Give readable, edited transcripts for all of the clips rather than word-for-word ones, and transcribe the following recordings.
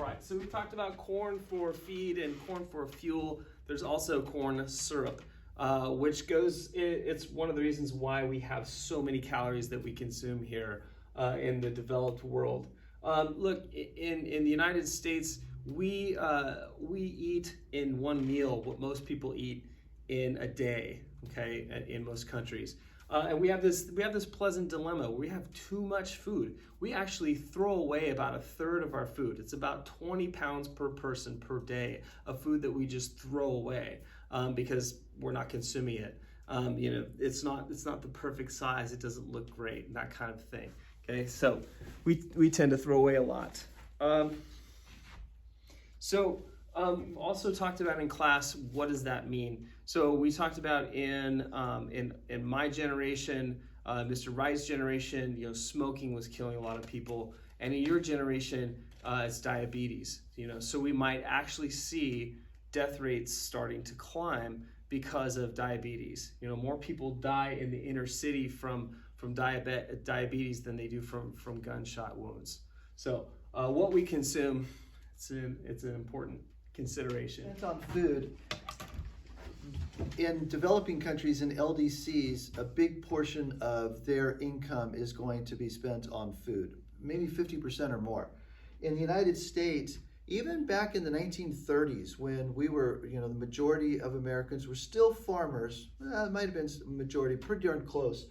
All right, so we've talked about corn for feed and corn for fuel. There's also corn syrup, which it's one of the reasons why we have so many calories that we consume here in the developed world. Look, in the United States, we eat in one meal what most people eat in a day, okay, in most countries. And we have this pleasant dilemma. We have too much food. We actually throw away about a third of our food. It's about 20 pounds per person per day of food that we just throw away because we're not consuming it. It's not the perfect size. It doesn't look great, that kind of thing. Okay, so we tend to throw away a lot. We've also talked about in class, what does that mean? So we talked about in my generation, Mr. Wright's generation, smoking was killing a lot of people, and in your generation, it's diabetes. So we might actually see death rates starting to climb because of diabetes. More people die in the inner city from diabetes than they do from gunshot wounds. So what we consume, it's an important consideration. It's on food. In developing countries, in LDCs, a big portion of their income is going to be spent on food, maybe 50% or more. In the United States, even back in the 1930s, when we were, the majority of Americans were still farmers, it might have been a majority, pretty darn close,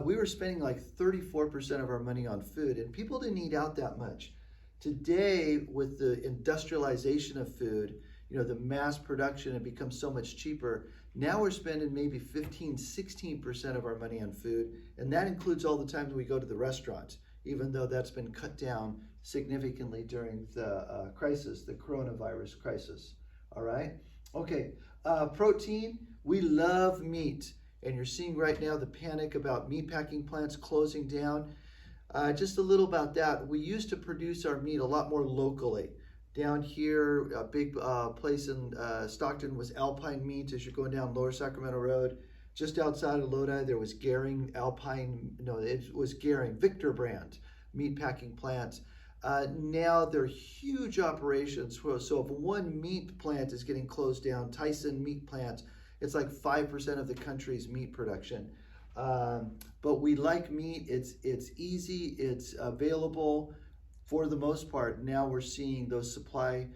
we were spending like 34% of our money on food, and people didn't eat out that much. Today, with the industrialization of food, the mass production, it becomes so much cheaper. Now we're spending maybe 15, 16% of our money on food, and that includes all the times we go to the restaurant, even though that's been cut down significantly during the crisis, the coronavirus crisis. All right? Okay, protein, we love meat, and you're seeing right now the panic about meatpacking plants closing down. Just a little about that. We used to produce our meat a lot more locally. Down here, a big place in Stockton was Alpine Meat as you're going down Lower Sacramento Road. Just outside of Lodi, there was Gehring Victor brand meatpacking plants. Now they're huge operations. So if one meat plant is getting closed down, Tyson meat plant, it's like 5% of the country's meat production. But we like meat. It's easy. It's available for the most part. Now we're seeing those supply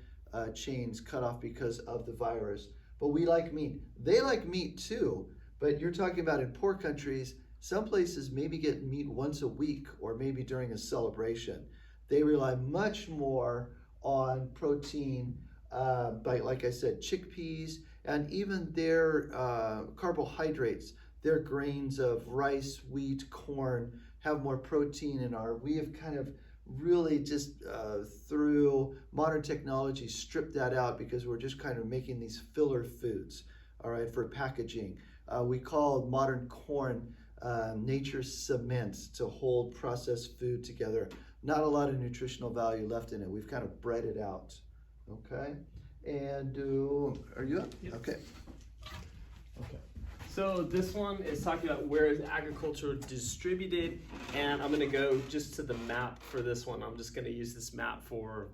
chains cut off because of the virus. But we like meat. They like meat too. But you're talking about in poor countries, some places maybe get meat once a week or maybe during a celebration. They rely much more on protein, like I said, chickpeas, and even their carbohydrates. Their grains of rice, wheat, corn have more protein in we have kind of really just through modern technology stripped that out because we're just kind of making these filler foods, all right, for packaging. We call modern corn nature's cement to hold processed food together. Not a lot of nutritional value left in it. We've kind of bred it out, okay? And are you up? Yep. Okay. So this one is talking about where is agriculture distributed, and I'm going to go just to the map for this one. I'm just going to use this map for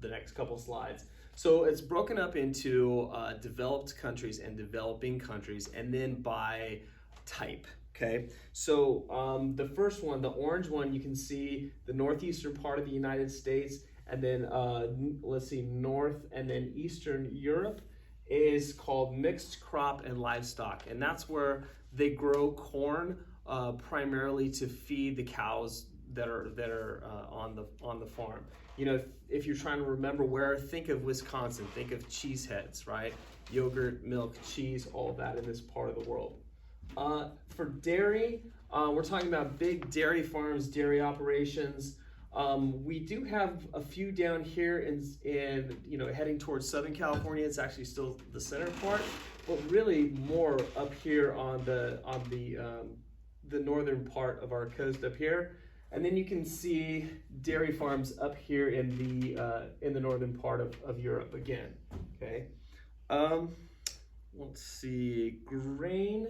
the next couple slides. So it's broken up into developed countries and developing countries, and then by type. Okay, so the first one, the orange one, you can see the northeastern part of the United States, and then let's see, north and then Eastern Europe is called mixed crop and livestock, and that's where they grow corn primarily to feed the cows that are on the farm. If you're trying to remember where, think of Wisconsin, think of cheeseheads, right? Yogurt, milk, cheese, all of that in this part of the world. For dairy, we're talking about big dairy farms, dairy operations. We do have a few down here in heading towards Southern California. It's actually still the center part, but really more up here on the northern part of our coast up here. And then you can see dairy farms up here in the northern part of Europe again. Okay. Let's see, grain.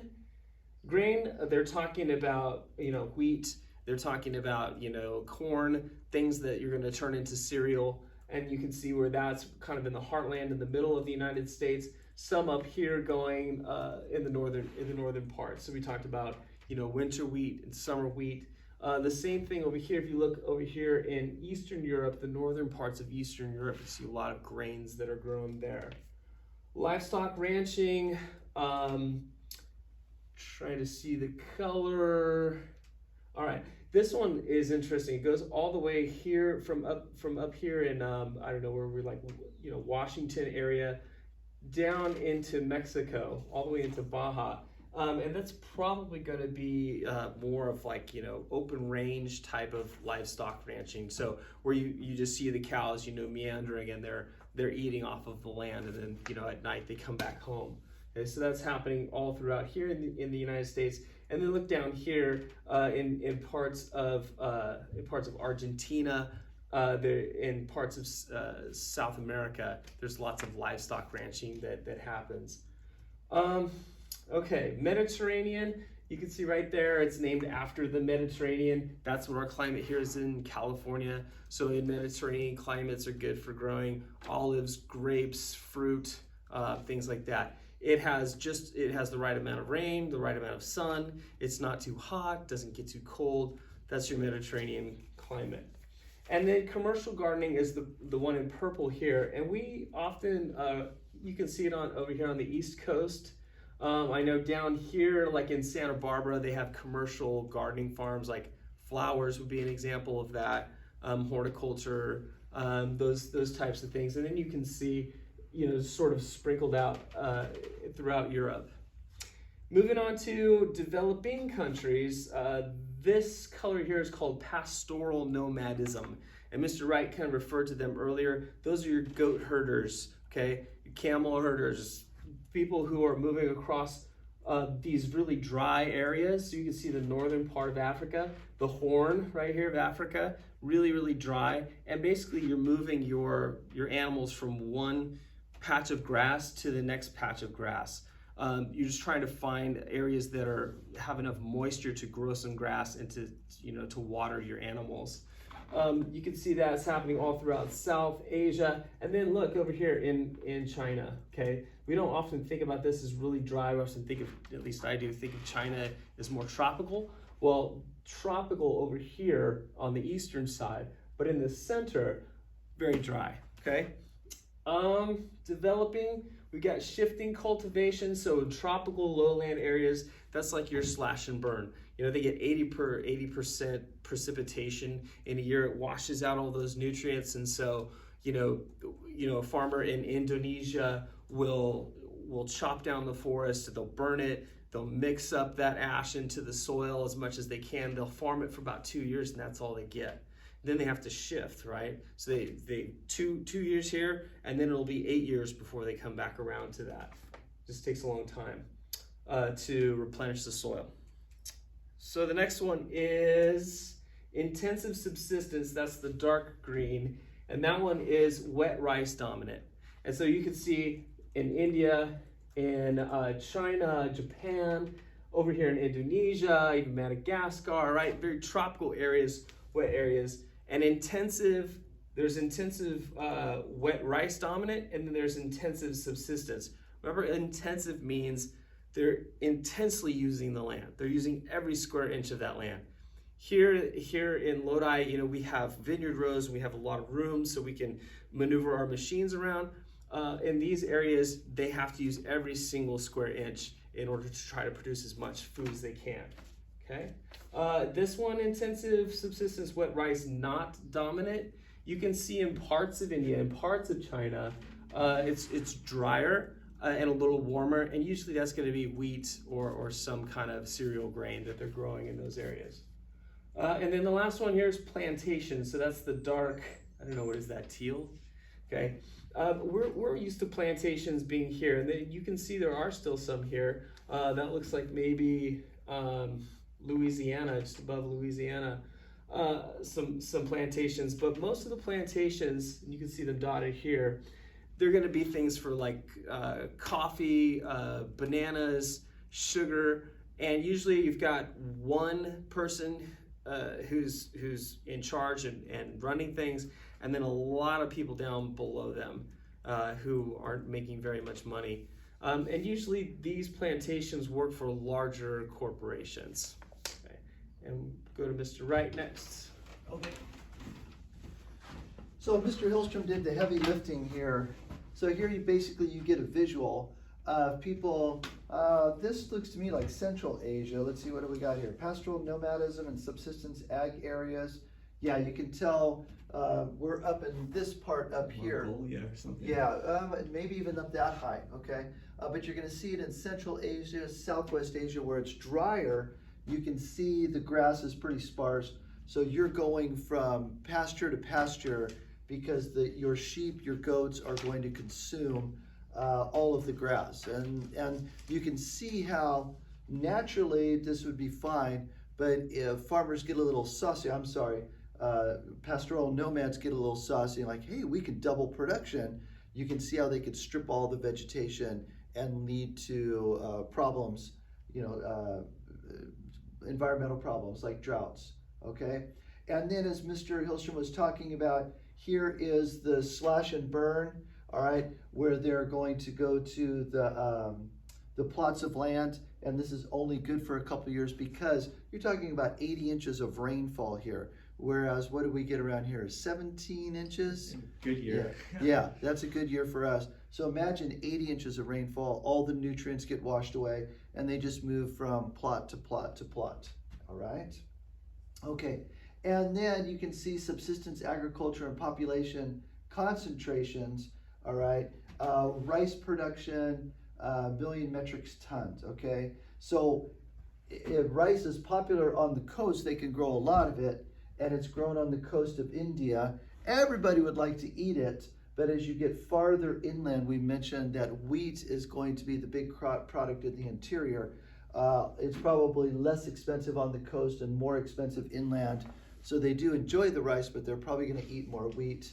They're talking about wheat. They're talking about corn, things that you're going to turn into cereal. and you can see where that's kind of in the heartland in the middle of the United States. Some up here going in the northern part. So we talked about, winter wheat and summer wheat. The same thing over here. If you look over here in Eastern Europe, the northern parts of Eastern Europe, you see a lot of grains that are grown there. Livestock ranching, trying to see the color. All right, this one is interesting. It goes all the way here from up here in I don't know where we're like, Washington area, down into Mexico, all the way into Baja. And that's probably going to be more of like, open range type of livestock ranching. So where you just see the cows, meandering, and they're eating off of the land, and then, at night they come back home. Okay, so that's happening all throughout here in the United States. And then look down here in parts of Argentina, in parts of South America. There's lots of livestock ranching that happens. Okay, Mediterranean, you can see right there, it's named after the Mediterranean. That's what our climate here is in California. So in Mediterranean climates are good for growing olives, grapes, fruit, things like that. It has the right amount of rain, the right amount of sun. It's not too hot, doesn't get too cold. That's your Mediterranean climate. And then commercial gardening is the one in purple here. And we often, you can see it over here on the East Coast. I know down here, like in Santa Barbara, they have commercial gardening farms, like flowers would be an example of that, horticulture, those types of things. And then you can see, sort of sprinkled out throughout Europe. Moving on to developing countries, this color here is called pastoral nomadism. And Mr. Wright kind of referred to them earlier. Those are your goat herders, okay? Your camel herders, people who are moving across these really dry areas. So you can see the northern part of Africa, the Horn right here of Africa, really, really dry. And basically you're moving your animals from one patch of grass to the next patch of grass. You're just trying to find areas that have enough moisture to grow some grass and to water your animals. You can see that it's happening all throughout South Asia. And then look over here in China, okay? We don't often think about this as really dry. We often think of, at least I do, think of China as more tropical. Well, tropical over here on the eastern side, but in the center, very dry, okay? Developing, we got shifting cultivation. So in tropical lowland areas, that's like your slash and burn. They get 80% precipitation in a year. It washes out all those nutrients. And so, a farmer in Indonesia will chop down the forest, they'll burn it, they'll mix up that ash into the soil as much as they can. They'll farm it for about 2 years, and that's all they get. Then they have to shift, right? So they 2 years here, and then it'll be 8 years before they come back around to that. Just takes a long time to replenish the soil. So the next one is intensive subsistence. That's the dark green, and that one is wet rice dominant. And so you can see in India, in China, Japan, over here in Indonesia, even Madagascar, right? Very tropical areas, wet areas. And there's intensive wet rice dominant, and then there's intensive subsistence. Remember, intensive means they're intensely using the land. They're using every square inch of that land. Here in Lodi, we have vineyard rows, and we have a lot of room, so we can maneuver our machines around. In these areas, they have to use every single square inch in order to try to produce as much food as they can. Okay, this one, intensive subsistence wet rice, not dominant. You can see in parts of India and parts of China, it's drier and a little warmer, and usually that's going to be wheat or some kind of cereal grain that they're growing in those areas. And then the last one here is plantation. So that's the dark, I don't know, what is that, teal? Okay, we're used to plantations being here, and then you can see there are still some here. That looks like maybe Louisiana, just above Louisiana, some plantations. But most of the plantations, you can see them dotted here, they're going to be things for like coffee, bananas, sugar, and usually you've got one person who's in charge and running things, and then a lot of people down below them who aren't making very much money. And usually these plantations work for larger corporations. Okay. And go to Mr. Wright next. Okay. So Mr. Hillstrom did the heavy lifting here. So here you get a visual of people. This looks to me like Central Asia. Let's see, what do we got here? Pastoral nomadism and subsistence ag areas. Yeah, you can tell we're up in this part up here. Mongolia or something. Yeah, maybe even up that high, okay? But you're gonna see it in Central Asia, Southwest Asia, where it's drier. You can see the grass is pretty sparse. So you're going from pasture to pasture because your sheep, your goats are going to consume all of the grass. And you can see how naturally this would be fine, but if farmers get a little saucy, pastoral nomads get a little saucy, like, hey, we could double production. You can see how they could strip all the vegetation and lead to problems, environmental problems like droughts, okay? And then as Mr. Hillstrom was talking about, here is the slash and burn, all right, where they're going to go to the plots of land, and this is only good for a couple years because you're talking about 80 inches of rainfall here, whereas what do we get around here? 17 inches? Good year. Yeah, that's a good year for us. So imagine 80 inches of rainfall, all the nutrients get washed away, and they just move from plot to plot to plot, all right? Okay, and then you can see subsistence agriculture and population concentrations, all right? Rice production, billion metric tons, okay? So if rice is popular on the coast, they can grow a lot of it, and it's grown on the coast of India. Everybody would like to eat it, but as you get farther inland, we mentioned that wheat is going to be the big crop product in the interior. It's probably less expensive on the coast and more expensive inland. So they do enjoy the rice, but they're probably going to eat more wheat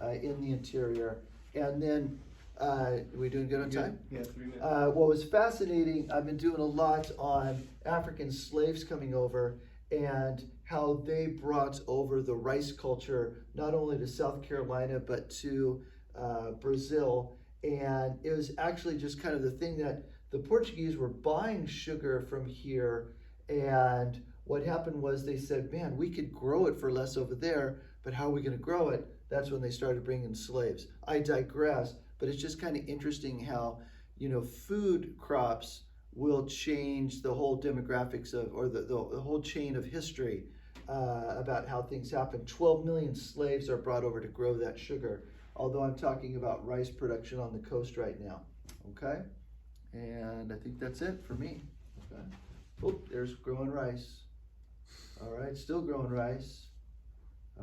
in the interior. And then, are we doing good on time? Yeah, 3 minutes. What was fascinating, I've been doing a lot on African slaves coming over and how they brought over the rice culture, not only to South Carolina, but to Brazil. And it was actually just kind of the thing that the Portuguese were buying sugar from here, and what happened was they said, man, we could grow it for less over there, but how are we going to grow it? That's when they started bringing slaves. I digress, but it's just kind of interesting how, food crops will change the whole demographics or the whole chain of history about how things happen. 12 million slaves are brought over to grow that sugar, although I'm talking about rice production on the coast right now, okay? And I think that's it for me, okay? Oh, there's growing rice. All right, still growing rice.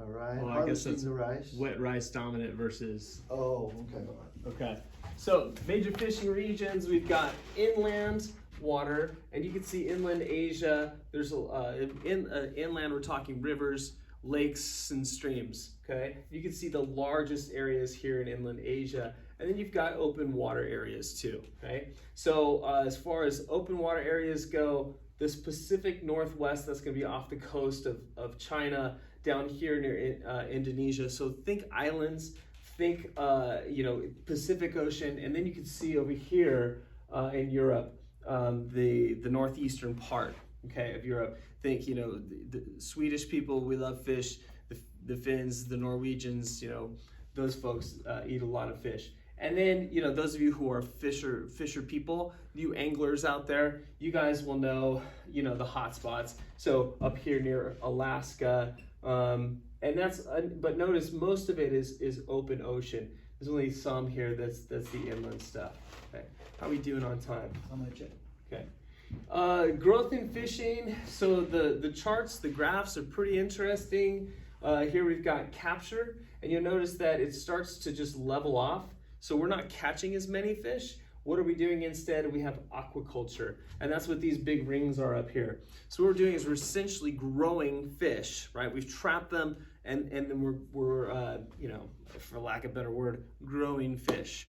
All right, Well, I guess harvesting that's the rice. wet rice dominant versus. Oh, okay. Okay. So major fishing regions, we've got inland water, and you can see inland Asia. There's inland, we're talking rivers, lakes, and streams. Okay. You can see the largest areas here in inland Asia, and then you've got open water areas too. Okay. So as far as open water areas go, this Pacific Northwest, that's going to be off the coast of China, down here near Indonesia. So think islands, think Pacific Ocean, and then you can see over here in Europe the northeastern part, okay, of Europe. Think the Swedish people, we love fish. The Finns, the Norwegians, those folks eat a lot of fish. And then, those of you who are fisher people, you anglers out there, you guys will know, the hot spots. So up here near Alaska, and but notice most of it is open ocean. There's only some here that's the inland stuff. Okay, how are we doing on time? I'm gonna check. Okay, growth in fishing. So the charts, the graphs are pretty interesting. Here we've got capture, and you'll notice that it starts to just level off. So we're not catching as many fish. What are we doing instead? We have aquaculture, and that's what these big rings are up here. So what we're doing is we're essentially growing fish, right? We've trapped them, and then we're for lack of a better word, growing fish.